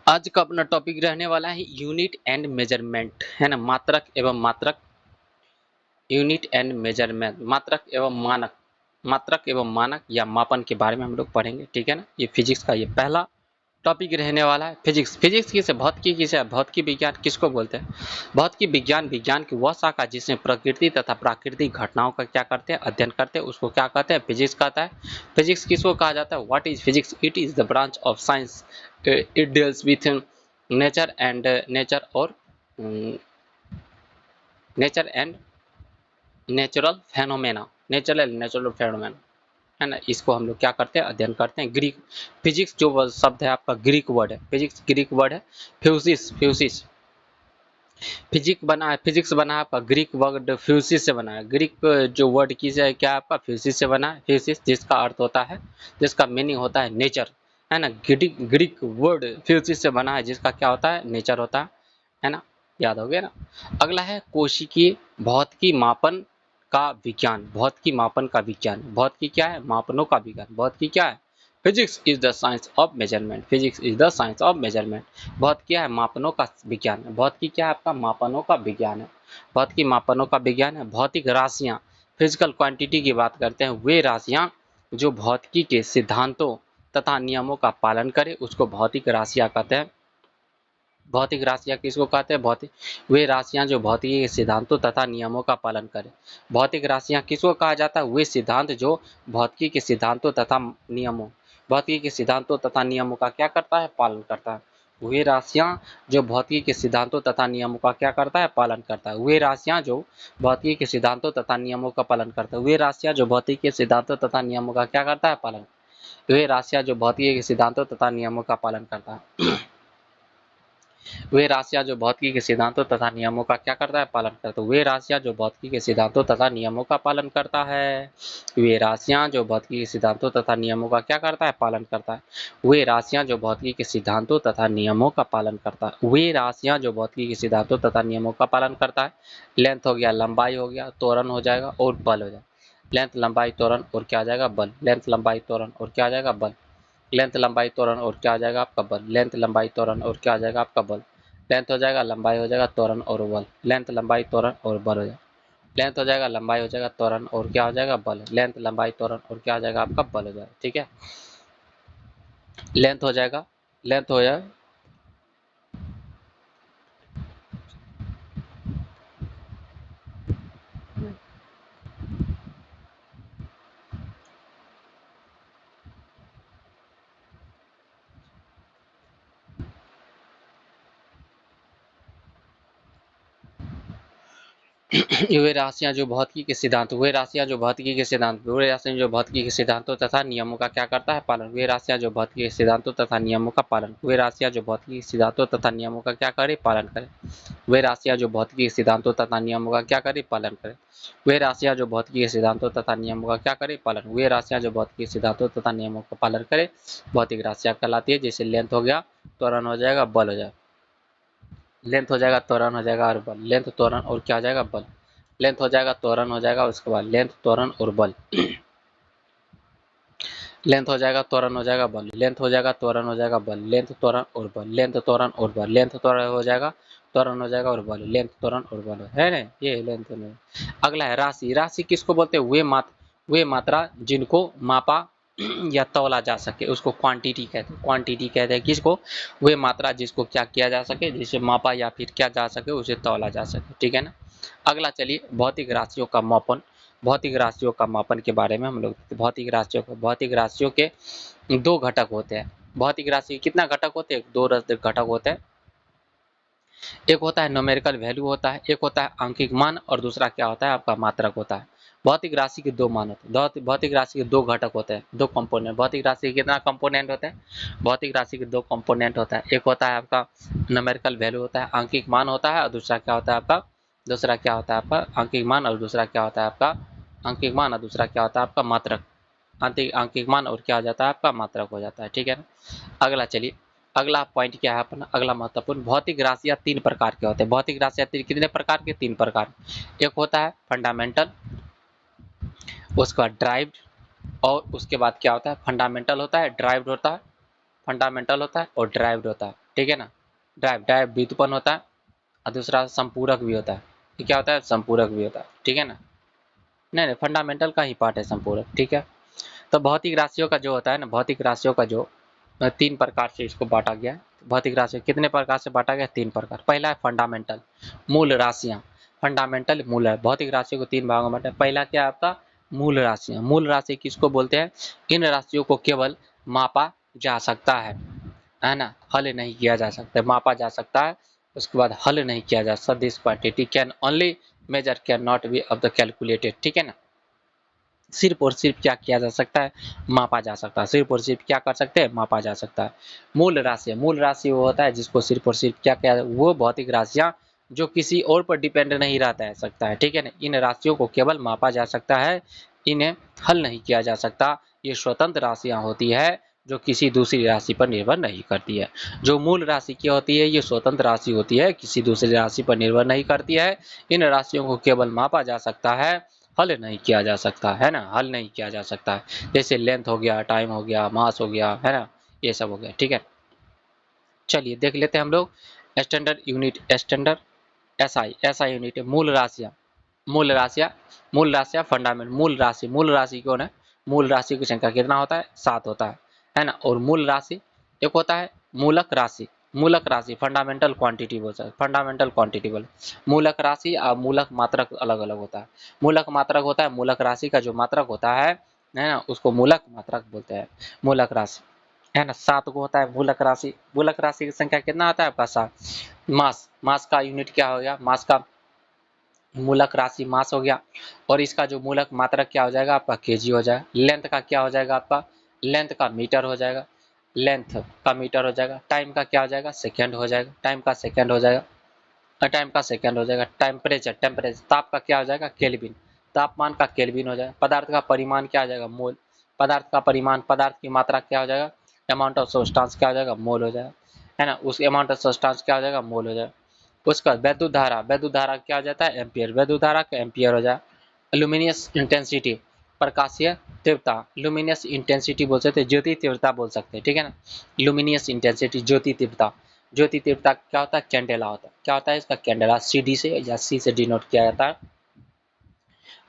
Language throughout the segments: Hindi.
आज का अपना टॉपिक रहने वाला है यूनिट एंड मेजरमेंट, है ना। मात्रक एवं मात्रक, यूनिट एंड मेजरमेंट, मात्रक एवं मानक, मात्रक एवं मानक या मापन के बारे में हम लोग पढ़ेंगे, ठीक है ना। ये फिजिक्स का ये पहला टॉपिक रहने वाला है। फिजिक्स, फिजिक्स किसे, भौतिकी किसे, भौतिकी विज्ञान किसको बोलते हैं? भौतिकी विज्ञान, विज्ञान की वह शाखा जिसमें प्रकृति तथा प्राकृतिक घटनाओं का क्या करते हैं, अध्ययन करते हैं, उसको क्या कहते हैं, फिजिक्स कहता है। फिजिक्स किसको कहा जाता है? What is physics? It is the branch of science, it deals with nature and nature और nature and natural phenomena, natural phenomena, है ना। इसको हम लोग क्या करते हैं, अध्ययन करते हैं। ग्रीक फिजिक्स जो शब्द है आपका ग्रीक वर्ड है, फिजिक्स ग्रीक वर्ड है। फ्यूसिस, फ्यूसिस फिजिक्स बना है आपका ग्रीक वर्ड फ्यूसिस से बना है। ग्रीक जो वर्ड की है क्या आपका, फ्यूसिस से बना है। फ्यूसिस जिसका अर्थ होता है, जिसका मीनिंग होता है नेचर, है ना। ग्रीक वर्ड फ्यूसिस से बना है जिसका क्या होता है, नेचर होता है ना। याद हो गया ना। अगला है कोशिकीय भौतिकी मापन का विज्ञान, भौतिकी मापन का विज्ञान। भौतिकी क्या है, मापनों का विज्ञान। भौतिकी क्या है, physics is the science of measurement, physics is the science of measurement. भौतिकी क्या है, मापनों का विज्ञान है। भौतिकी क्या है आपका, मापनों का विज्ञान है। भौतिकी मापनों का विज्ञान है। भौतिक राशियां, फिजिकल क्वांटिटी की बात करते हैं, वे राशियां जो भौतिकी के सिद्धांतों तथा नियमों का पालन करें उसको भौतिक राशियां कहते हैं। भौतिक राशियां किसको कहते हैं, भौतिक वे राशियां जो भौतिकी के सिद्धांतों तथा नियमों का पालन करें। भौतिक राशियां किसको कहा जाता है, वे सिद्धांत जो भौतिकी के सिद्धांतों तथा नियमों, भौतिकी के सिद्धांतों तथा नियमों का क्या करता है, पालन करता है। वे राशियां जो भौतिकी के सिद्धांतों तथा नियमों का क्या करता है, पालन करता है। वे राशियां जो भौतिकी के सिद्धांतों तथा नियमों का पालन करता है। वे राशियां जो भौतिकी के सिद्धांतों तथा नियमों का क्या करता है, पालन। वे राशियां जो भौतिकी के सिद्धांतों तथा नियमों का पालन करता है। वे राशियां जो भौतिकी के सिद्धांतों तथा नियमों का क्या करता है, पालन करता है। वे राशियां जो भौतिकी के सिद्धांतों तथा नियमों का पालन करता है। वे राशियां जो भौतिकी के सिद्धांतों तथा नियमों का क्या करता है, पालन करता है। वे राशियां जो भौतिकी के सिद्धांतों तथा नियमों का पालन करता है। वे राशियां जो भौतिकी के सिद्धांतों तथा नियमों का पालन करता है। लेंथ हो गया, लंबाई हो गया, त्वरण हो जाएगा और बल हो जाएगा। लेंथ, लंबाई, त्वरण और क्या आ जाएगा, बल। लेंथ, लंबाई, त्वरण और क्या आ जाएगा, बल। लेंथ, लंबाई, त्वरण और क्या आ जाएगा आपका, बल। लेंथ, लंबाई, त्वरण और क्या आ जाएगा आपका, बल। लेंथ हो जाएगा, लंबाई हो जाएगा, त्वरण और बल। लेंथ, लंबाई, त्वरण और बल हो जाएगा। लेंथ हो जाएगा, लंबाई हो जाएगा, त्वरण और क्या हो जाएगा, बल। लेंथ, लंबाई, त्वरण और क्या हो जाएगा आपका, बल हो जाएगा, ठीक है। लेंथ हो जाएगा, लेंथ हो जाएगा, वे राशियां जो भौतिकी के सिद्धांत, वे राशियां जो भौतिकी के सिद्धांत, वे राशियां जो भौतिकी के सिद्धांतों तथा नियमों का क्या करता है, पालन। वे राशियां जो भौतिकी के सिद्धांतों तथा नियमों का पालन। वे राशियां जो भौतिकी के सिद्धांतों तथा नियमों का क्या करे, पालन करे। वे राशियां जो भौतिकी के सिद्धांतों तथा नियमों का क्या करे, पालन करे। वे राशियां जो भौतिकी के सिद्धांतों तथा नियमों का क्या करे, पालन। वे राशियां जो भौतिकी के सिद्धांतों तथा नियमों का पालन करे भौतिक राशियां कहलाती है। जैसे लेंथ हो गया, त्वरण हो जाएगा, बल हो जाएगा। लेंथ हो जाएगा, त्वरण हो जाएगा और बल। लेंथ, त्वरण और क्या हो जाएगा, बल। लेंथ हो जाएगा, त्वरण हो जाएगा, उसके बाद लेंथ, त्वरण और बल। लेंथ हो जाएगा, त्वरण हो जाएगा, बल। लेंथ हो जाएगा, त्वरण हो जाएगा, बल। लेंथ, त्वरण और बल। लेंथ, त्वरण और बल। लेंथ, त्वरण हो जाएगा, त्वरण हो जाएगा और बल। लेंथ, त्वरण और बल है ना, ये लेंथ में। अगला है राशि। राशि किसको बोलते हैं, वे मात्रा जिनको मापा या तौला जा सके उसको क्वांटिटी कहते हैं। क्वांटिटी कहते हैं किसको, वे मात्रा जिसको क्या किया जा सके, जिसे मापा या फिर क्या जा सके, उसे तौला जा सके, ठीक है ना। अगला चलिए, भौतिक राशियों का मापन। भौतिक राशियों का मापन के बारे में हम लोग, भौतिक राशियों के दो घटक होते हैं। भौतिक राशि के कितना घटक होते हैं, दो घटक होते हैं। एक होता है न्यूमेरिकल वैल्यू होता है, एक होता है आंकिक मान, और दूसरा क्या होता है आपका, मात्रक होता है। भौतिक राशि के दो मान होते हैं। भौतिक राशि के दो घटक होते हैं, दो कंपोनेंट। भौतिक राशि के कितना कंपोनेंट होता है, भौतिक राशि के दो कंपोनेंट होता है। एक होता है आपका न्यूमेरिकल वैल्यू होता है, आंकिक मान होता है, और दूसरा क्या होता है आपका, दूसरा क्या होता है आपका आंकिक मान, और दूसरा क्या होता है आपका आंकिक मान, और दूसरा क्या होता है आपका मात्रक। आंकिक मान और क्या हो जाता है आपका, मात्रक हो जाता है, ठीक है ना। अगला चलिए, अगला पॉइंट क्या है अपना, अगला महत्वपूर्ण, भौतिक राशियां तीन प्रकार के होते हैं। भौतिक राशियां कितने प्रकार के, तीन प्रकार। एक होता है फंडामेंटल, उसके बाद ड्राइव्ड, और उसके बाद क्या होता है, फंडामेंटल होता है, ड्राइव्ड होता है, फंडामेंटल होता है और ड्राइव्ड होता है। ठीक है ना। ड्राइव ड्राइव व्युत्पन्न होता है और दूसरा संपूरक भी होता है। ये क्या होता है? संपूरक भी होता है, ठीक है ना। नहीं नहीं, फंडामेंटल का ही पार्ट है संपूरक, ठीक है। तो भौतिक राशियों का जो होता है ना, भौतिक राशियों का जो 3 प्रकार से इसको बांटा गया है। भौतिक राशि कितने प्रकार से बांटा गया? 3 प्रकार। पहला है फंडामेंटल, मूल राशियां। फंडामेंटल मूल है, भौतिक राशियों को 3 भागों में बांटा। पहला क्या है आपका? मूल राशियां। मूल राशि किसको बोलते हैं? इन राशियों को केवल मापा जा सकता है ना, हल नहीं किया जा सकता। मापा जा सकता है, उसके बाद हल नहीं किया जा सकता। This quantity can only measure, can not be of the calculated, ठीक है ना। सिर्फ और सिर्फ क्या किया जा सकता है? मापा जा सकता है। सिर्फ और सिर्फ क्या कर सकते हैं? मापा जा सकता है। मूल राशि, मूल राशि वो होता है जिसको सिर्फ और सिर्फ क्या किया, वो भौतिक राशियां जो किसी और पर डिपेंड नहीं रहता है सकता है, ठीक है ना। इन राशियों को केवल मापा जा सकता है, इन्हें हल नहीं किया जा सकता। ये स्वतंत्र राशियां होती है जो किसी दूसरी राशि पर निर्भर नहीं करती है। जो मूल राशि क्या होती है? ये स्वतंत्र राशि होती है, किसी दूसरी राशि पर निर्भर नहीं करती है। इन राशियों को केवल मापा जा सकता है, हल नहीं किया जा सकता है ना, हल नहीं किया जा सकता है। जैसे लेंथ हो गया, टाइम हो गया, मास हो गया, है ना, ये सब हो गया, ठीक है। चलिए देख लेते हैं हम लोग standard unit, standard SI. SI unit है मूल राशियां। मूल राशियां, मूल राशियां फंडामेंट। मूल राशि, मूल राशि कौन है? मूल राशि की संख्या कितना होता है? 7 होता है ना। और मूल राशि एक होता है मूलक राशि। मूलक राशि फंडामेंटल क्वांटिटी बोल सकते, फंडामेंटल क्वांटिटी बोल। मूलक राशि और मूलक मात्रक अलग अलग होता है। मूलक मात्रक होता है, मूलक राशि का जो मात्रक होता है ना, उसको मूलक मात्रक बोलते हैं। मूलक राशि है ना, 7 को होता है मूलक राशि। मूलक राशि की संख्या कितना आता है आपका? 7। मास, मास का यूनिट क्या हो गया? मास का मूलक राशि मास हो गया। और इसका जो मूलक मात्रक क्या हो जाएगा आपका? केजी हो जाएगा। लेंथ का क्या हो जाएगा आपका? लेंथ का मीटर हो जाएगा। लेंथ का मीटर हो जाएगा। टाइम का क्या हो जाएगा? सेकंड हो जाएगा। टाइम का सेकंड हो जाएगा। टाइम का सेकंड हो जाएगा। टेम्परेचर, टेम्परेचर ताप का क्या हो जाएगा? केल्विन। तापमान का केल्विन हो जाएगा। पदार्थ का परिमाण क्या हो जाएगा? मोल। पदार्थ का परिमाण, पदार्थ की मात्रा क्या हो जाएगा? अमाउंट ऑफ सब्सटेंस क्या हो जाएगा? मोल हो जाएगा, है ना। उस अमाउंट ऑफ सब्सटेंस क्या हो जाएगा? मोल हो जाएगा। उसका वैद्युत धारा, वैद्युत धारा क्या हो जाता है? एम्पियर। वैद्युत धारा का एम्पियर हो जाए। लुमिनियस इंटेंसिटी, प्रकाशीय तीव्रता। लुमिनियस इंटेंसिटी बोल सकते हैं, ज्योति तीव्रता बोल सकते हैं, ठीक है ना। लुमिनियस इंटेंसिटी, ज्योति तीव्रता। ज्योति तीव्रता क्या होता है? कैंडेला होता है। क्या होता है इसका? कैंडेला। CD से या C से डिनोट किया जाता है।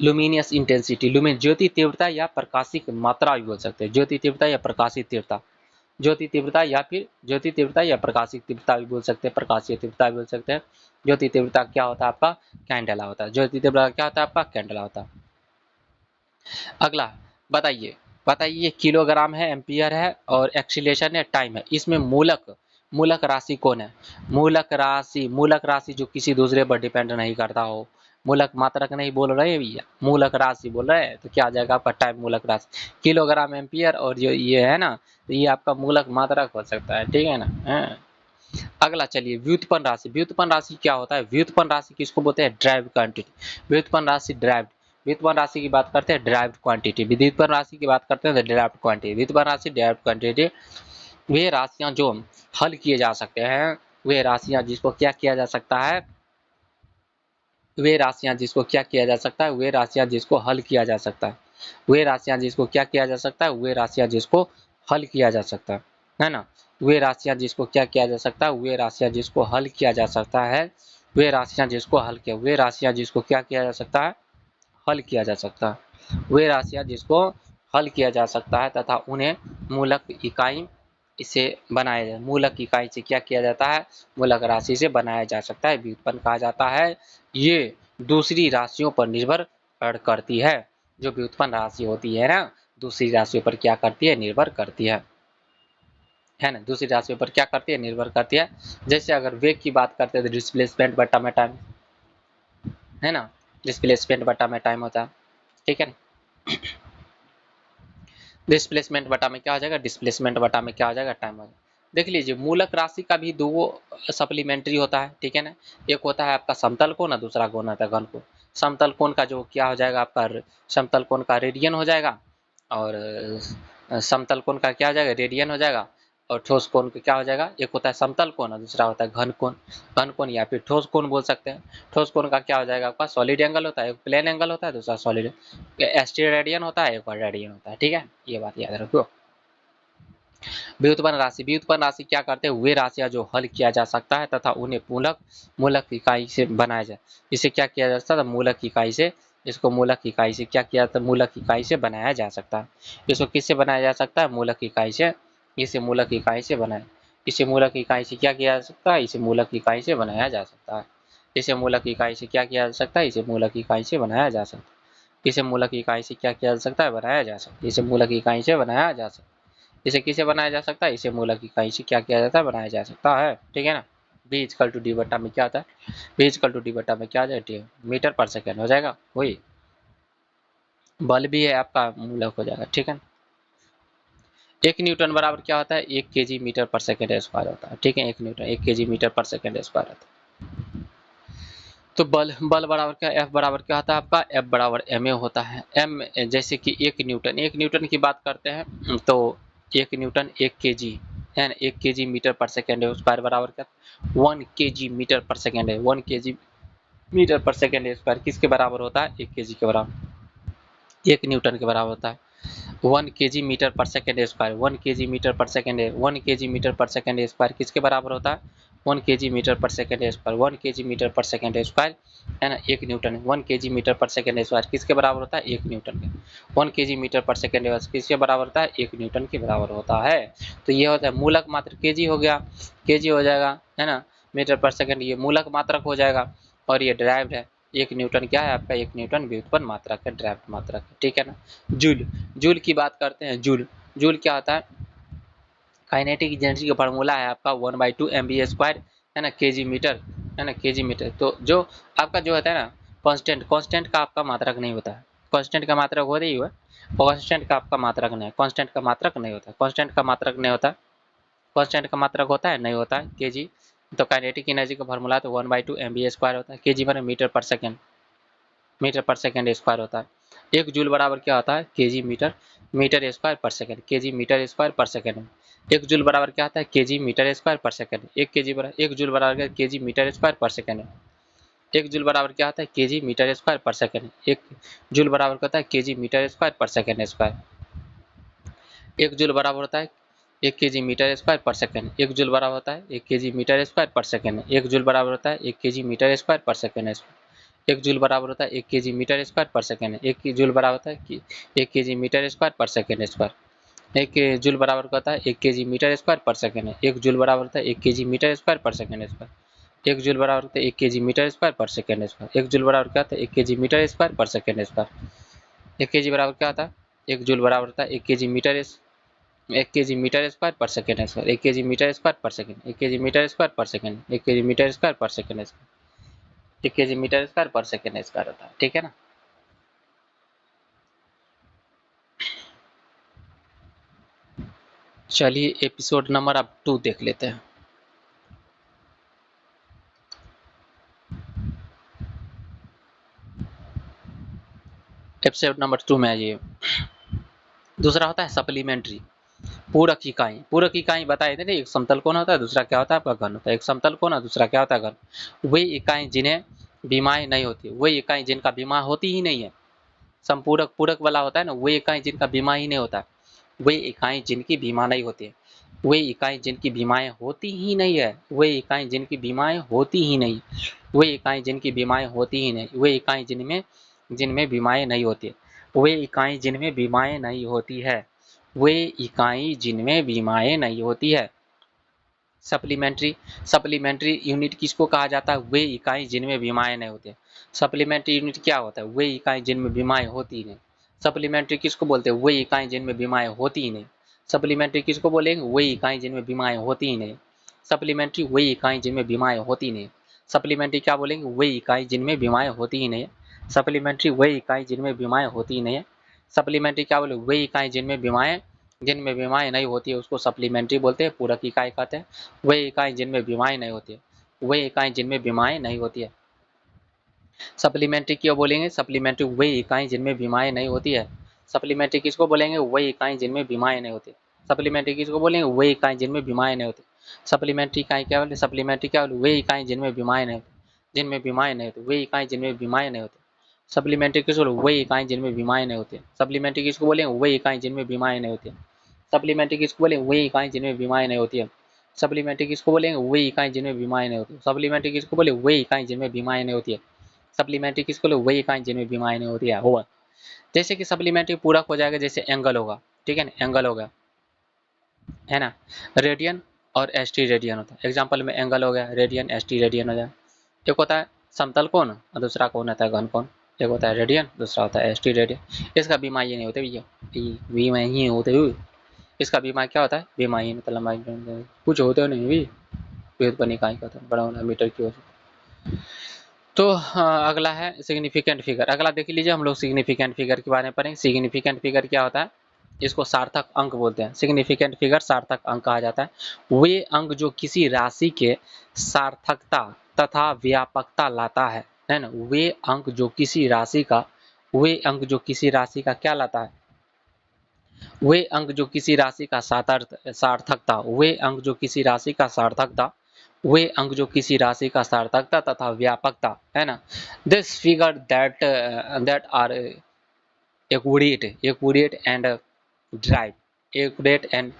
लुमिनियस इंटेंसिटी, लुमिन ज्योति तीव्रता या प्रकाशिक मात्रा भी बोल सकते हैं। ज्योति तीव्रता या प्रकाशिक तीव्रता, ज्योति तीव्रता या फिर ज्योति तीव्रता या प्रकाशिक तीव्रता भी बोल सकते हैं, प्रकाशीय तीव्रता भी बोल सकते हैं। ज्योति तीव्रता क्या होता है आपका? कैंडेला होता है। ज्योति तीव्रता क्या होता है आपका? कैंडेला होता है। अगला बताइए, बताइए किलोग्राम है, एम्पियर है और एक्सीलरेशन है, टाइम है। इसमें मूलक, मूलक राशि कौन है? मूलक राशि, मूलक राशि जो किसी दूसरे पर डिपेंड नहीं करता हो। मूलक मात्रक नहीं बोल रहे हैं भैया, मूलक राशि बोल रहे हैं, तो क्या आ जाएगा आपका? टाइम मूलक राशि। किलोग्राम, एम्पियर और जो ये है ना, तो ये आपका मूलक मात्रक हो सकता है, ठीक है ना। अगला चलिए व्युत्पन्न राशि। व्युत्पन्न राशि क्या होता है? व्युत्पन्न राशि किसको बोलते हैं? Drive quantity. व्युत्पन्न राशि ड्राइव, व्युत्पन्न राशि की बात करते हैं ड्राइव्ड क्वांटिटी। व्युत्पन्न राशि की बात करते हैं ड्राइव्ड क्वांटिटी। व्युत्पन्न राशि ड्राइव्ड क्वांटिटी, वे राशियां जो हल किए जा सकते हैं, वे राशियां जिसको क्या किया जा सकता है, वे राशियां जिसको क्या किया जा सकता है, वे राशियां जिसको हल किया जा सकता है। वे राशियां जिसको क्या किया जा सकता है, वे राशियां जिसको हल किया जा सकता है ना। वे राशियां जिसको क्या किया जा सकता है, वे राशियां जिसको हल किया जा सकता है। वे राशियां जिसको हल किया, वे राशियां जिसको क्या किया जा सकता है? हल किया जा सकता है। वे राशियां जिसको हल किया जा सकता है तथा उन्हें मूलक इकाई इसे बनाया जाए। मूलक इकाई से क्या किया जाता है? मूलक राशि से बनाया जा सकता है, व्युत्पन्न कहा जाता है। ये दूसरी राशियों पर निर्भर करती है। जो व्युत्पन्न राशि होती है ना, दूसरी राशियों पर क्या करती है? निर्भर करती है ना। दूसरी राशियों पर क्या करती है? निर्भर करती है। जैसे अगर वेग की बात करते हैं तो डिस्प्लेसमेंट बटा में टाइम, है ना। डिस्प्लेसमेंट बटा में टाइम होता है, ठीक है ना। डिस्प्लेसमेंट बटा में क्या हो जाएगा? डिस्प्लेसमेंट बटा में क्या हो जाएगा? टाइम हो जाएगा। देख लीजिए मूलक राशि का भी दो सप्लीमेंट्री होता है, ठीक है ना। एक होता है आपका समतल कोण और दूसरा कोण होता है घन कोण। समतल कोण का जो क्या हो जाएगा आपका? समतल कोण का रेडियन हो जाएगा। और समतल कोण का क्या हो जाएगा? रेडियन हो जाएगा। और ठोस कोण का क्या हो जाएगा? एक होता है समतल कोण और दूसरा होता है घन कोण। घन कोण या फिर ठोस कोण बोल सकते हैं। ठोस कोण का क्या हो जाएगा आपका? सॉलिड एंगल होता है, एक प्लेन एंगल होता है, दूसरा सॉलिड एस्टेरियन होता है, एक और रेडियन होता है, ठीक है। ये बात याद रखो। व्युत्पन्न राशि क्या करते हैं, वे राशियां जो हल किया जा सकता है तथा उन्हें मूलक इकाई से बनाया जाए। इसे क्या किया जा सकता है, मूलक इकाई से, इसको मूलक इकाई से क्या किया जाता है, मूलक इकाई से बनाया जा सकता है। इसको किससे बनाया जा सकता है, मूलक इकाई से। इसे मूलक इकाई से बनाए, इसे मूलक इकाई से क्या किया जा सकता है, इसे मूलक इकाई से बनाया जा सकता है। इसे मूलक इकाई से क्या किया जा सकता है, इसे मूलक इकाई से बनाया जा सकता है। इसे मूलक इकाई से क्या किया जा सकता है, बनाया जा सकता है। इसे मूलक इकाई से बनाया जा सकता है। इसे किसे बनाया जा सकता है, इसे मूलक इकाई से क्या किया जाता है, बनाया जा सकता है। ठीक है ना। v इक्वल टू डी बटा में क्या आता है, v इक्वल टू डी बटा में क्या आ जाए, मीटर पर सेकेंड हो जाएगा। वही बल भी है आपका, मूलक हो जाएगा। ठीक है। 1 न्यूटन बराबर क्या होता है, 1 kg मीटर पर सेकेंड स्क्वायर होता है। ठीक है, 1 न्यूटन 1 kg मीटर पर सेकेंड स्क्वायर होता है। तो बल बराबर क्या, F बराबर क्या होता है आपका, F बराबर ma होता है। m जैसे कि 1 न्यूटन की बात करते हैं तो 1 न्यूटन 1 kg है ना, 1 kg मीटर पर सेकेंड स्क्वायर बराबर क्या, 1 kg मीटर पर सेकेंड है। 1 kg मीटर पर सेकेंड स्क्वायर किसके बराबर होता है, 1 kg के बराबर, 1 न्यूटन के बराबर होता है। 1 kg मीटर पर सेकेंड स्क्वायर, 1 kg मीटर पर सेकेंड, 1 kg मीटर पर सेकेंड स्क्वायर किसके बराबर होता है, 1 kg मीटर पर सेकेंड स्क्वायर, 1 kg मीटर पर सेकेंड स्क्वायर है ना, 1 न्यूटन। 1 kg मीटर पर सेकेंड स्क्वायर किसके बराबर होता है, 1 न्यूटन के। 1 kg मीटर पर सेकेंड किसके बराबर होता है, 1 न्यूटन के बराबर होता है। तो ये होता है मूलक मात्र, kg हो गया, kg हो जाएगा है ना, मीटर पर सेकेंड ये मूलक मात्रक हो जाएगा। और ये ड्राइव्ड है, 1 न्यूटन क्या है आपका, 1 न्यूटन व्युत्पन्न मात्रक है, ड्राइव्ड मात्रक है। ठीक है ना। जूल, जूल की बात करते हैं। जूल, जूल क्या होता है, काइनेटिक एनर्जी का फार्मूला है आपका 1/2 mv² है ना, kg मीटर है ना, kg मीटर। तो जो आपका जो होता है ना कांस्टेंट का आपका मात्रक नहीं होता है, कांस्टेंट का मात्रक हो रही है, कांस्टेंट का आपका मात्रक नहीं, कांस्टेंट का मात्रक नहीं होता, कांस्टेंट का मात्रक नहीं होता, कांस्टेंट का मात्रक होता है, नहीं होता है, kg। तो काइनेटिक एनर्जी का फार्मूला तो 1/2 mv² होता है, kg माने मीटर पर सेकेंड, मीटर पर सेकेंड स्क्वायर होता है। 1 जूल बराबर क्या होता है, kg metre metre square per second, kg metre square per second. 1 joule बराबर क्या होता है, kg metre square per second. 1 joule बराबर kg metre square per second. 1 joule बराबर क्या होता है, kg metre square per second. 1 joule बराबर होता है kg metre square per second square. 1 joule बराबर होता है 1 kg metre square per second. 1 joule बराबर होता है 1 kg metre square per second. 1 joule बराबर होता है 1 kg metre square per second. 1 joule बराबर होता है 1 kg metre square per second. 1 joule बराबर होता है कि 1 kg metre square per second square. 1 joule बराबर होता है 1 kg metre square per second. 1 joule बराबर होता है 1 kg metre square per second square. 1 joule बराबर होता है 1 kg metre square per second square. 1 joule बराबर क्या होता है 1 kg metre square per second square. 1 kg बराबर क्या होता है, 1 जूल बराबर होता है 1 kg metre 1 kg metre square per second square. 1 kg metre square per second, 1 kg metre square per second, 1 kg metre square per second, 1 kg metre square per second square होता है। ठीक है ना। चलिए एपिसोड नंबर अब 2 देख लेते हैं। एपिसोड नंबर 2 में आइए। दूसरा होता है सप्लीमेंट्री, पूरक इकाई। पूरक इकाई बताए थे ना, एक समतल कोण होता है, दूसरा क्या होता है आपका घन होता है। एक समतल कोण है, दूसरा क्या होता है घन। वही इकाई जिन्हें विमाएं नहीं होती, वही इकाई जिनका विमा होती ही नहीं है। संपूरक पूरक वाला होता है ना, वही इकाई जिनका विमा ही नहीं होता, वही इकाई जिनकी बीमा नहीं होती है, वही इकाई जिनकी बीमाएं होती ही नहीं है, वही इकाई जिनकी बीमाएं होती ही नहीं, वही इकाई जिनकी बीमाएं होती ही नहीं, वही इकाई जिनमें जिनमें बीमाएं नहीं होती है, वे इकाई जिनमें बीमाएं नहीं होती है, वे इकाई जिनमें बीमाएं नहीं होती है। सप्लीमेंट्री, सप्लीमेंट्री यूनिट किसको कहा जाता है, वे इकाई जिनमें बीमाएं नहीं होती है। सप्लीमेंट्री यूनिट क्या होता है, वे इकाई जिनमें बीमाएं होती ही नहीं। सप्लीमेंट्री किसको बोलते हैं, वे इकाई जिनमें बीमाएं होती ही नहीं। सप्लीमेंट्री किसको बोलेंगे, वे इकाई जिनमें बीमाएं होती ही नहीं। सप्लीमेंट्री वही इकाई जिनमें बीमाएं होती नहीं। सप्लीमेंट्री क्या बोलेंगे, वही इकाई जिनमें बीमाएं होती ही नहीं। सप्लीमेंट्री वही इकाई जिनमें बीमाएं होती ही नहीं। सप्लीमेंट्री क्या बोले, वही इकाई जिनमें बीमाएं नहीं होती है उसको सप्लीमेंट्री बोलते हैं, पूरक इकाई कहते हैं। वही इकाई जिनमें बीमाएं नहीं होती है, वही इकाई जिनमें बीमाएं नहीं होती है। सप्लीमेंट्री क्यों बोलेंगे, सप्लीमेंट्री वही इकाई जिनमें बीमाएं नहीं होती है। सप्लीमेंट्री किसको बोलेंगे, वही इकाई जिनमें बीमाएं नहीं होती। सप्लीमेंट्री किसको बोलेंगे, वही इकाई जिनमें बीमाएं नहीं होती। सप्लीमेंट्री इकाई क्या बोले, सप्लीमेंट्री क्या बोले, वही इकाई जिनमें बीमाएं नहीं होती, जिनमें बीमाएं नहीं होती, वही इकाई जिनमें बीमाएं नहीं होती। सप्लीमेंट्री किसको बोले, वही इकाई जिनमें बीमाएं नहीं होती। सप्लीमेंट्री किसको बोलेंगे, वही इकाई जिनमें बीमाएं नहीं होती। सप्लीमेंट्री किसको बोलेंगे? वही इकाई जिनमें बीमारी नहीं होती है। सप्लीमेंट्री किसको बोलेंगे? वही इकाई जिनमें बीमारी नहीं होती है। सप्लीमेंट्री किसको बोले? वही इकाई जिनमें बीमारी नहीं होती है। सप्लीमेंट्री किसको बोले? वही इकाई जिनमें बीमारी नहीं होती है। होगा जैसे कि सप्लीमेंट्री पूरक हो जाएगा, जैसे एंगल होगा, ठीक है ना, एंगल होगा, है ना, रेडियन और एसटी रेडियन होता है। एग्जाम्पल में एंगल हो गया, रेडियन एसटी रेडियन हो जाए। एक होता है समतल कोण और दूसरा कौन होता है घन कोण। एक होता है रेडियन, दूसरा होता है एसटी रेडियन। इसका बीमा ये नहीं होते भैया, बीमा ही होते हुए इसका बीमा क्या होता है? बीमा ही मतलब कुछ होते नहीं भी, व्युत्पन्न इकाई का होता है, बड़ा होना मीटर की वजह। तो अगला है सिग्निफिकेंट फिगर। अगला देख लीजिए, हम लोग सिग्निफिकेंट फिगर के बारे में पढ़ेंगे। सिग्निफिकेंट फिगर क्या होता है? इसको सार्थक अंक बोलते हैं। सिग्निफिकेंट फिगर सार्थक अंक कहा जाता है। वे अंक जो किसी राशि के सार्थकता तथा व्यापकता लाता है ना। वे अंक जो किसी राशि का, वे अंक जो किसी राशि का क्या लाता है? वे अंक जो किसी राशि का सार्थकता, वे अंक जो किसी राशि का सार्थकता, वे अंक जो किसी राशि का सार्थकता तथा व्यापकता, है ना। This figure that are accurate and drive, accurate and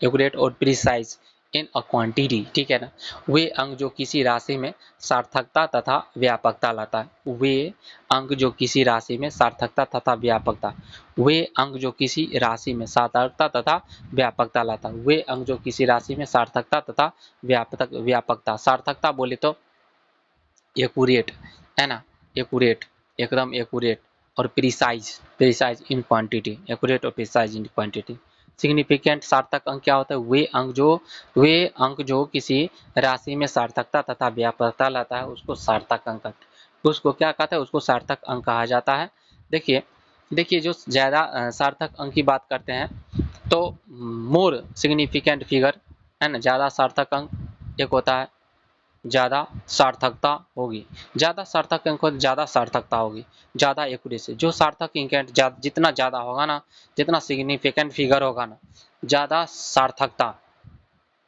accurate और प्रीसाइज इन अ क्वांटिटी, ठीक है ना। वे अंक जो किसी राशि में सार्थकता तथा व्यापकता लाता है। वे अंक जो किसी राशि में सार्थकता तथा व्यापकता, वे अंक जो किसी राशि में सार्थकता तथा व्यापकता लाता है। वे अंक जो किसी राशि में सार्थकता तथा व्यापकता, सार्थकता बोले तो एक्यूरेट, है ना, एक्यूरेट, एकदम एक्यूरेट, और प्रिसाइज इन क्वांटिटी, एक्यूरेट और प्रिसाइज इन क्वांटिटी। सिग्निफिकेंट सार्थक अंक क्या होता है? वे अंक जो किसी राशि में सार्थकता तथा व्यापकता लाता है, उसको सार्थक अंक, उसको क्या कहता है? उसको सार्थक अंक कहा जाता है। देखिए देखिए, जो ज्यादा सार्थक अंक की बात करते हैं तो मोर सिग्निफिकेंट फिगर, है ना, ज्यादा सार्थक अंक एक होता है, ज़्यादा सार्थकता होगी। ज़्यादा सार्थक अंक ज़्यादा सार्थकता होगी, ज़्यादा एक्यूरेसी। जो सार्थक अंक जितना ज़्यादा होगा ना, जितना सिग्निफिकेंट फिगर होगा ना, ज़्यादा सार्थकता,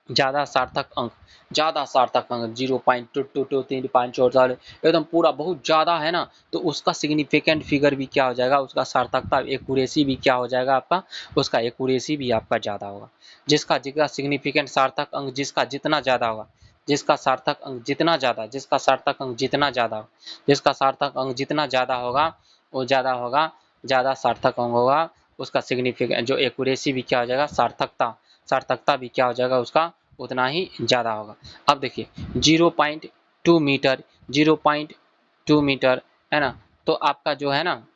ज़्यादा सार्थक अंक, ज़्यादा सार्थक अंक 0.222 3.4 एकदम पूरा बहुत ज़्यादा है ना, तो उसका सिग्निफिकेंट फिगर भी क्या हो जाएगा? उसका सार्थकता एक्यूरेसी भी क्या हो जाएगा आपका? उसका एक्यूरेसी भी आपका ज़्यादा होगा। जिसका जितना सिग्निफिकेंट सार्थक अंक जिसका जितना ज़्यादा होगा, जिसका सार्थक अंक जितना ज़्यादा, जिसका सार्थक अंक जितना ज़्यादा, जिसका सार्थक अंक जितना ज़्यादा होगा, वो ज़्यादा होगा, ज़्यादा सार्थक अंक होगा, उसका सिग्निफिकेंट जो एक्यूरेसी भी क्या हो जाएगा? सार्थकता, सार्थकता भी क्या हो जाएगा? उसका उतना ही ज़्यादा होगा। अब देखिए 0.2 मीटर, 0.2 मीटर, है ना, तो आपका जो है ना,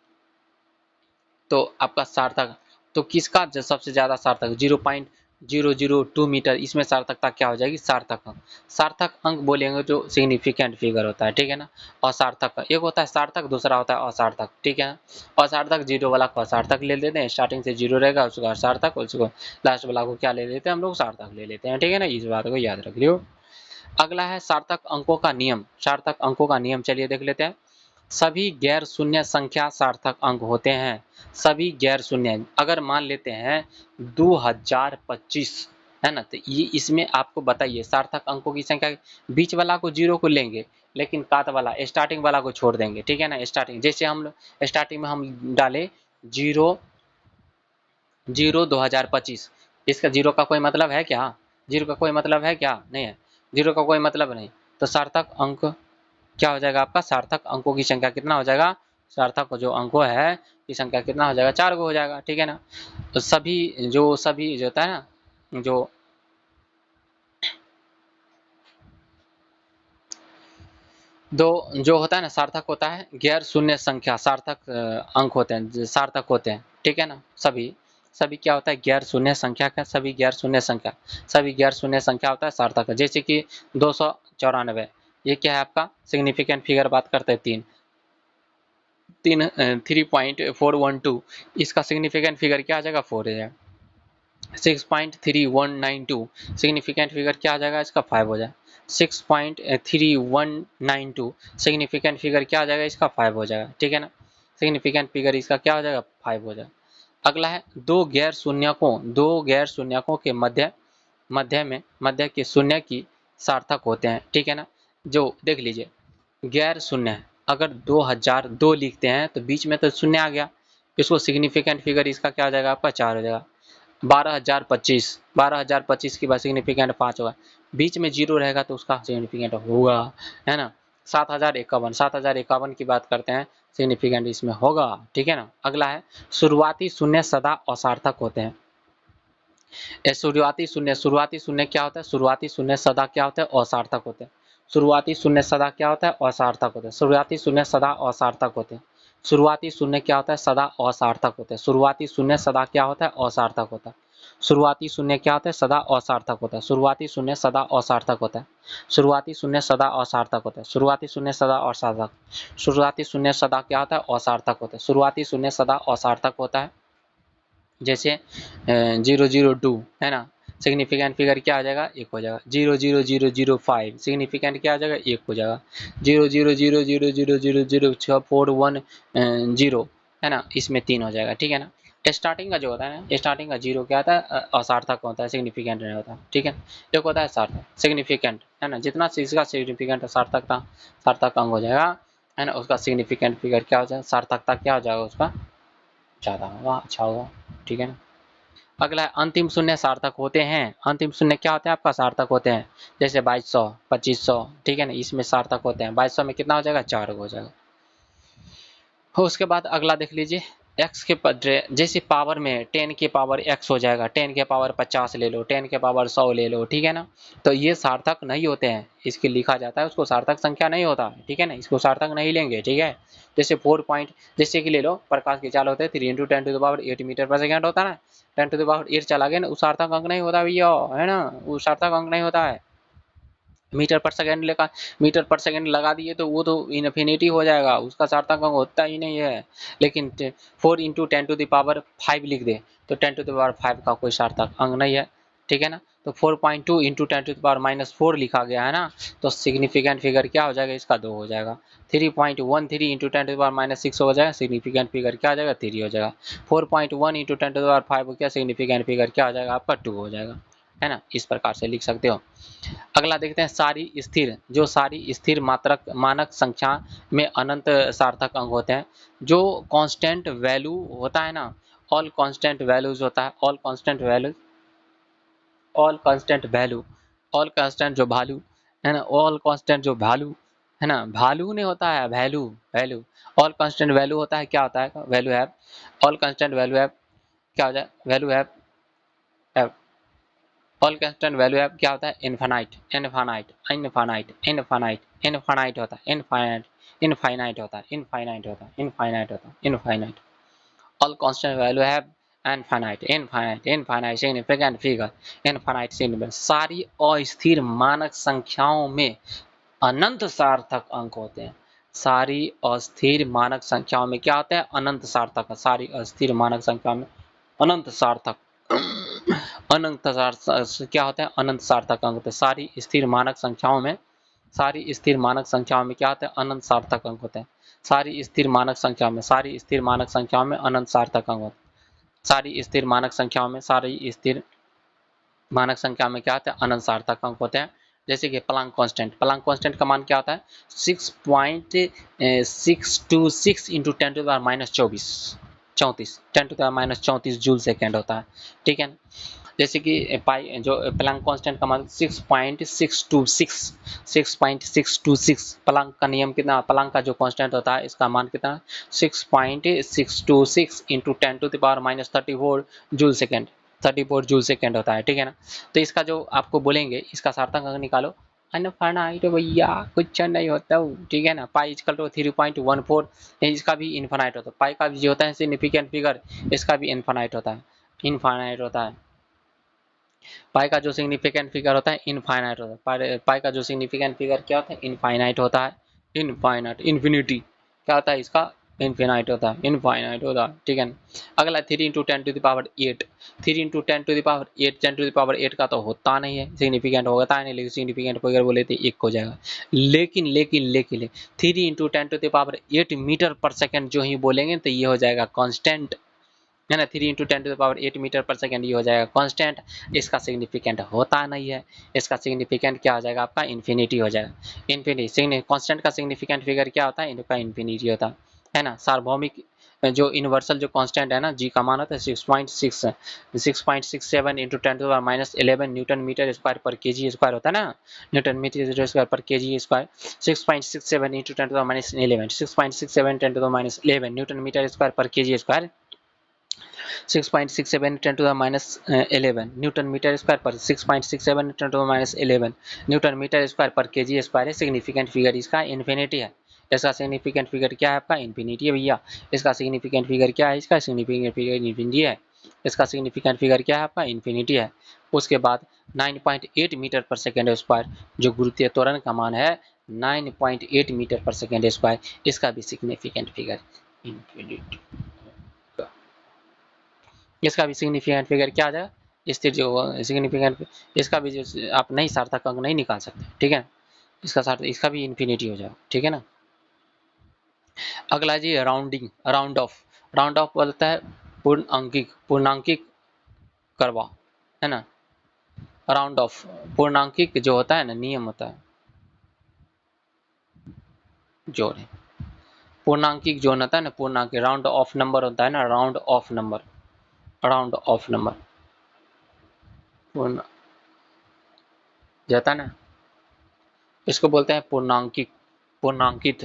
तो आपका सार्थक, तो किसका सबसे ज़्यादा सार्थक? 0.002 मीटर, इसमें सार्थकता क्या हो जाएगी? सार्थक अंक। सार्थक अंक बोलेंगे जो सिग्निफिकेंट फिगर होता है, ठीक है ना। असार्थक, एक होता है सार्थक, दूसरा होता है असार्थक, ठीक है ना। असार्थक जीरो वाला को असार्थक ले लेते हैं, स्टार्टिंग से जीरो रहेगा उसको असार्थक, उसको लास्ट वाला को क्या ले लेते हैं हम लोग? सार्थक ले लेते हैं, ठीक है ना। इस बात को याद रख लियो। अगला है सार्थक अंकों का नियम। सार्थक अंकों का नियम चलिए देख लेते हैं। सभी गैर शून्य संख्या सार्थक अंक होते हैं। सभी गैर शून्य, अगर मान लेते हैं 2025, है ना, तो ये इसमें आपको बताइए सार्थक अंकों की संख्या, बीच वाला को जीरो को लेंगे, लेकिन कात वाला स्टार्टिंग वाला को छोड़ देंगे, ठीक है ना। स्टार्टिंग जैसे हम स्टार्टिंग में हम डाले 0 0 2025, इसका जीरो का कोई मतलब है क्या? जीरो का कोई मतलब है क्या? नहीं है, जीरो का कोई मतलब नहीं। तो सार्थक अंक क्या हो जाएगा आपका? सार्थक अंकों की संख्या कितना हो जाएगा? सार्थक जो अंक है की संख्या कितना हो जाएगा? 4 हो जाएगा, ठीक है ना। तो सभी जो होता है ना, जो होता है ना, सार्थक होता है गैर शून्य संख्या, सार्थक अंक होते हैं, सार्थक होते हैं, ठीक है ना। सभी सभी क्या होता है? गैर शून्य संख्या का, सभी गैर शून्य संख्या, सभी गैर शून्य संख्या होता है सार्थक। जैसे कि 294, ये क्या है आपका? सिग्निफिकेंट फिगर बात करते हैं, 3.412, इसका सिग्निफिकेंट फिगर क्या आ जाएगा? 4 है। 6.3192, सिग्निफिकेंट फिगर क्या आ जाएगा? इसका 5 हो जाए। 6.3192, सिग्निफिकेंट फिगर क्या आ जाएगा? इसका 5 हो जाएगा, ठीक है ना। सिग्निफिकेंट फिगर इसका क्या हो जाएगा? 5 हो जाएगा। अगला है दो गैर शून्यकों के मध्य के शून्य की सार्थक होते हैं, ठीक है ना। जो देख लीजिए गैर शून्य है, अगर 2002 लिखते हैं तो बीच में तो शून्य आ गया, इसको सिग्निफिकेंट फिगर इसका क्या हो जाएगा आपका 4 हो जाएगा। 12,025 के बाद सिग्निफिकेंट 5 होगा, बीच में जीरो रहेगा तो उसका सिग्निफिकेंट होगा, है ना। 7,051 की बात करते हैं, सिग्निफिकेंट इसमें होगा, ठीक है ना। अगला है शुरुआती शून्य सदा असार्थक होते हैं। शुरुआती शून्य क्या होता है, शुरुआती शून्य सदा क्या होता है, असार्थक होते हैं। शुरुआती शून्य सदा क्या होता है, असार्थक होते हैं। शुरुआती शून्य सदा असार्थक होते हैं। शुरुआती शून्य क्या होता है, सदा असार्थक होते हैं। शुरुआती शून्य सदा क्या होता है, असार्थक होता है। शुरुआती शून्य क्या होता है, सदा असार्थक होता है। शुरुआती शून्य सदा असार्थक होता है। शुरुआती शून्य सदा असार्थक होता है। शुरुआती शून्य सदा असार्थक। शुरुआती शून्य सदा क्या होता है, असार्थक होता है। शुरुआती शून्य सदा असार्थक होता है। जैसे 002 है ना, सिग्निफिकेंट फिगर क्या आ जाएगा, 1 हो जाएगा। 00005 सिग्निफिकेंट क्या आ जाएगा, 1 हो जाएगा। 000000641 है ना, इसमें 3 हो जाएगा, ठीक है ना। स्टार्टिंग का जो होता है ना, स्टार्टिंग का 0 क्या होता है, असार्थक होता है, सिग्निफिकेंट नहीं होता, ठीक है। एक होता है सार्थक सिग्निफिकेंट, है ना, जितना इसका सिग्निफिकेंट सार्थकता सार्थक अंग हो जाएगा, है ना, उसका सिग्निफिकेंट फिगर क्या हो जाएगा, सार्थकता क्या हो जाएगा उसका, ज़्यादा होगा, अच्छा होगा, ठीक है ना। अगला है अंतिम शून्य सार्थक होते हैं। अंतिम शून्य क्या होते हैं आपका, सार्थक होते हैं। जैसे 2200 2500, ठीक है ना, इसमें सार्थक होते हैं। 2200 में कितना हो जाएगा, 4 हो जाएगा। उसके बाद अगला देख लीजिए, x के जैसे पावर में 10 के पावर x हो जाएगा, 10 के पावर 50 ले लो, 10 के पावर 100 ले लो, ठीक है ना। तो ये सार्थक नहीं होते हैं, इसके लिखा जाता है, उसको सार्थक संख्या नहीं होता, ठीक है ना, इसको सार्थक नहीं लेंगे, ठीक है। जैसे 4 पॉइंट, जैसे कि ले लो प्रकाश की चाल होते हैं 3 × 10⁸ मीटर पर सेकेंड होता है ना, 10⁸ चला गया ना, वो सार्थक अंक नहीं होता भैया, है ना, वो सार्थक अंक नहीं होता है। मीटर पर सेकंड लगा दिए तो वो तो इन्फिनिटी हो जाएगा, उसका सार्थक अंक होता ही नहीं है। लेकिन 4 × 10⁵ लिख दे तो 10⁵ का कोई सार्थक अंक नहीं है, ठीक है ना। तो 4.2 × 10⁻⁻4 लिखा गया है ना, तो सिग्निफिकेंट फिगर क्या हो जाएगा, इसका 2 हो जाएगा। 3.13 × 10⁻6 हो जाएगा, सिग्निफिकेंट फिगर क्या हो जाएगा, 3 हो जाएगा। 4.1 × 10⁵ क्या सिग्निफिकेंट फिगर क्या हो जाएगा आपका, 2 हो जाएगा, है ना। इस प्रकार से लिख सकते हो। अगला देखते हैं सारी स्थिर, जो सारी स्थिर मात्रक मानक संख्या में अनंत सार्थक अंक होते हैं। जो कांस्टेंट वैल्यू होता है ना, ऑल कांस्टेंट वैल्यूज होता है, all constant value, all constant value, all constant जो वैल्यू है ना, ऑल कांस्टेंट जो वैल्यू है ना, वैल्यू नहीं होता है, value value, all constant value होता है, क्या होता है, वैल्यू है, ऑल कांस्टेंट वैल्यू है, क्या हो जाए, वैल्यू है, ऑल कांस्टेंट वैल्यू है, क्या होता है, infinite, infinite, infinite, infinite, infinite होता है, इनफाइनाइट, इनफाइनाइट होता है, इनफाइनाइट होता है, इनफाइनाइट होता है, इनफाइनाइट। ऑल कांस्टेंट वैल्यू है infinite, infinite, infinite significant figure, infinite significant, सारी अस्थिर मानक संख्याओं में अनंत सार्थक अंक होते हैं। सारी अस्थिर मानक संख्याओं में क्या होता है, अनंत सार्थक। सारी अस्थिर मानक संख्या में अनंत सार्थक अनंत क्या होता है, अनंत सार्थक अंक होते हैं। सारी स्थिर मानक संख्याओं में, सारी स्थिर मानक संख्याओं में क्या होता है, अनंत सार्थक अंक होते हैं। सारी स्थिर मानक संख्या में, सारी स्थिर मानक संख्याओं में अनंत सार्थक अंक होते हैं। सारी स्थिर मानक संख्याओं में, सारी स्थिर मानक संख्या में क्या होता है, अनंत सार्थक अंक होते हैं। जैसे कि प्लांक कांस्टेंट, प्लांक कांस्टेंट का मान क्या होता है, 6.626 × 10⁻24 34 10⁻34 जूल सेकेंड होता है, ठीक है। जैसे कि पाई जो प्लांक कांस्टेंट का मान 6.626 प्लांक का नियम कितना, प्लांक का जो कांस्टेंट होता है इसका मान कितना, 6.626 × 10⁻34 जूल सेकेंड, 34 जूल सेकेंड होता है, ठीक है ना। तो इसका जो आपको बोलेंगे, इसका सार्थक अंक निकालो, इनफाइनाइट भैया, कुछ नहीं होता, ठीक है ना। पाई इक्वल टू 3.14, इसका भी इनफाइनाइट होता है। पाई का भी जो होता है सिग्निफिकेंट फिगर, इसका भी इनफाइनाइट होता है, इनफाइनाइट होता है। पाई का जो सिग्निफिकेंट फिगर होता है इनफाइनाइट होता है। पाई का जो सिग्निफिकेंट फिगर क्या होता है, इनफाइनाइट होता है, इनफाइनाइट, इन्फिनिटी क्या होता है इसका, इनफाइनाइट होता है, इनफाइनाइट होता है, ठीक है। अगला 3 × 10⁸8, 3 × 10⁸8, 10⁸8 का तो होता नहीं है, सिग्निफिकेंट होता है नहीं, लेकिन सिग्निफिकेंट फिगर बोले तो 1 हो जाएगा। लेकिन लेकिन लेकिन 3 × 10⁸8 मीटर पर सेकेंड जो ही बोलेंगे तो ये हो जाएगा कांस्टेंट, है ना। 3 × 10⁸8 मीटर पर सेकेंड ये हो जाएगा कांस्टेंट। इसका सिग्निफिकेंट होता नहीं है, इसका सिग्निफिकेंट क्या हो जाएगा आपका, इन्फिनिटी हो जाएगा, इन्फिनिटी। कांस्टेंट का सिग्निफिकेंट फिगर क्या होता है, इनका इन्फिनिटी होता है ना। सार्वभौमिक जो यूनिवर्सल जो कांस्टेंट है ना जी का मान होता है 6.67 into 10⁻11 newton metre square per kg square होता है ना, newton metre square per kg square. 6.67 into 10⁻11 6.67 10⁻11 newton metre square per kg square. 6.67 10⁻11 newton metre square per 6.67 10⁻11 newton metre square per kg square है। सिग्निफिकेंट फिगर इसका इन्फिनिटी है। इसका सिग्निफिकेंट फिगर क्या है आपका? इन्फिनिटी है भैया। इसका सिग्निफिकेंट फिगर क्या है? इसका सिग्निफिकेंट फिगर इन्फिनिटी है। इसका सिग्निफिकेंट फिगर क्या है आपका? इन्फिनिटी है। उसके बाद 9.8 मीटर पर सेकेंड स्क्वायर जो गुरुत्वीय त्वरण का मान है 9.8 मीटर पर सेकेंड स्क्वायर, इसका भी सिग्निफिकेंट फिगर इन्फिनिटी। इसका भी सिग्निफिकेंट फिगर क्या आ जाएगा? स्थिर जो सिग्निफिकेंट, इसका भी जो आप नहीं सार्थक अंक नहीं निकाल सकते, ठीक है। इसका भी इन्फिनिटी हो जाएगा, ठीक है ना। अगला जी rounding, round off. Round off बोलता है पूर्णांकित करवा, है ना। राउंड ऑफ पूर्णांकित जो होता है ना, नियम होता है जोड़, पूर्णांकित जो होता है ना, पूर्णांकित राउंड ऑफ नंबर होता है ना, round of number, round of number पूर्ण जाता है ना, इसको बोलते हैं पूर्णांकित, पूर्णांकित,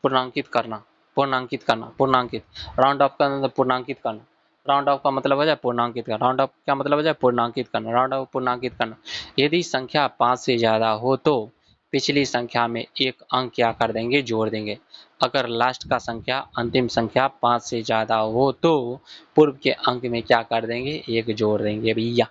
पूर्णांकित करना, पूर्णांकित करना, पूर्णांकित। राउंड ऑफ का मतलब पूर्णांकित करना। राउंड ऑफ का मतलब हो जाए पूर्णांकित करना। राउंड ऑफ क्या मतलब हो जाए? पूर्णांकित करना। राउंड ऑफ पूर्णांकित करना। यदि संख्या 5 से ज्यादा हो तो पिछली संख्या में एक अंक क्या कर देंगे? जोड़ देंगे। अगर लास्ट का संख्या अंतिम संख्या 5 से ज्यादा हो तो पूर्व के अंक में क्या कर देंगे? एक जोड़ देंगे भैया।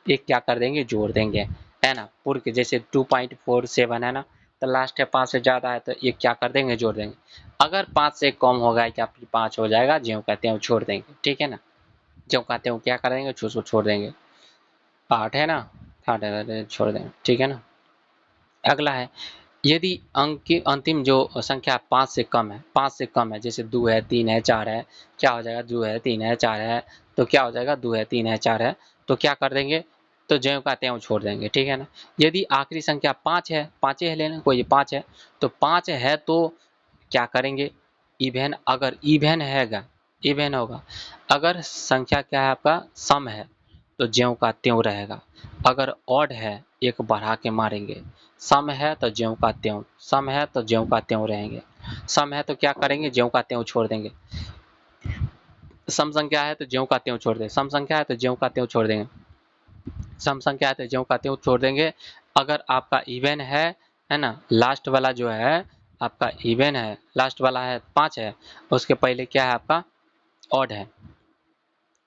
एक क्या कर देंगे? जोड़ देंगे, है ना। पूर्व के जैसे 2.47 है ना, तो लास्ट है 5 से ज्यादा है तो एक क्या कर देंगे? जोड़ देंगे। अगर 5 से कम होगा क्या? 5 हो जाएगा, ज्यों कहते हैं छोड़ देंगे, ठीक है ना। ज्यों कहते हैं क्या कर देंगे? छोड़ देंगे। 8 है ना, 8 है छोड़ देंगे, ठीक है ना। अगला है यदि अंक की अंतिम जो संख्या 5 से कम है, 5 से कम है, जैसे 2 है, 3 है, 4 है, क्या हो जाएगा? 2 है, 3 है, 4 है, तो क्या हो जाएगा? 2 है, 3 है, 4 है, तो क्या कर देंगे? तो ज्यों कहते हैं छोड़ देंगे, ठीक है ना। यदि आखिरी संख्या 5 है, 5 है लेना, कोई 5 है, तो 5 है तो क्या करेंगे? इवेन, अगर इवेन हैगा, इवेन होगा। अगर संख्या क्या है आपका? सम है तो ज्यों का त्यों रहेगा। अगर ऑड है एक बढ़ा के मारेंगे। सम है तो ज्यों का त्यों, सम है तो ज्यों का त्यों रहेंगे। सम है तो क्या करेंगे? ज्यों का त्यों छोड़ देंगे। सम संख्या है तो ज्यों का त्यों छोड़ देंगे। सम संख्या है तो ज्यों का त्यों छोड़ देंगे। सम संख्या है तो ज्यों का त्यों छोड़ देंगे। अगर आपका इवन है ना, लास्ट वाला जो है आपका इवन है, लास्ट वाला है 5 है, उसके पहले क्या है आपका? ऑड है,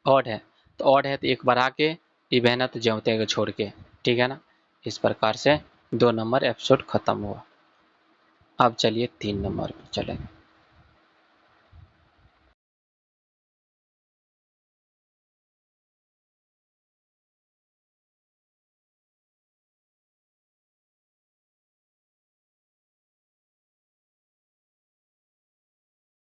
ऑड है, तो ऑड है तो एक बढ़ा के, इवन है तो ज्यों त्यों छोड़ के, ठीक है ना। इस प्रकार से 2 नंबर एपिसोड खत्म हुआ। अब चलिए 3 नंबर पर चलेंगे।